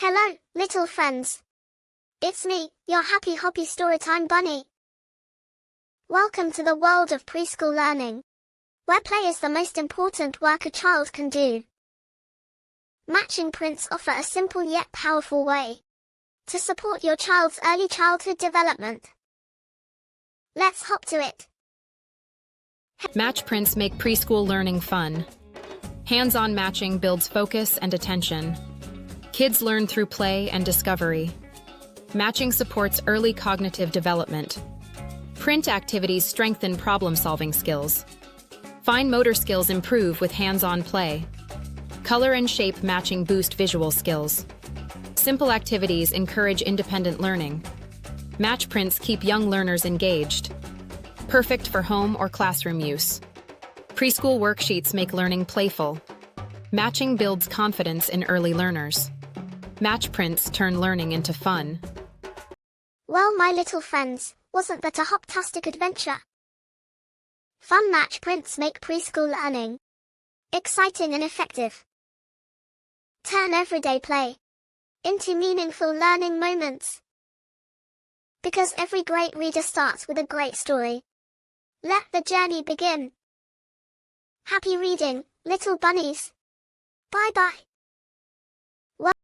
Hello, little friends. It's me, your happy hoppy storytime bunny. Welcome to the world of preschool learning, where play is the most important work a child can do. Matching prints offer a simple yet powerful way to support your child's early childhood development. Let's hop to it. Match prints make preschool learning fun. Hands-on matching builds focus and attention. Kids learn through play and discovery. Matching supports early cognitive development. Print activities strengthen problem-solving skills. Fine motor skills improve with hands-on play. Color and shape matching boost visual skills. Simple activities encourage independent learning. Match prints keep young learners engaged. Perfect for home or classroom use. Preschool worksheets make learning playful. Matching builds confidence in early learners. Match prints turn learning into fun. Well, my little friends, wasn't that a hop-tastic adventure? Fun match prints make preschool learning exciting and effective. Turn everyday play into meaningful learning moments. Because every great reader starts with a great story. Let the journey begin. Happy reading, little bunnies. Bye-bye.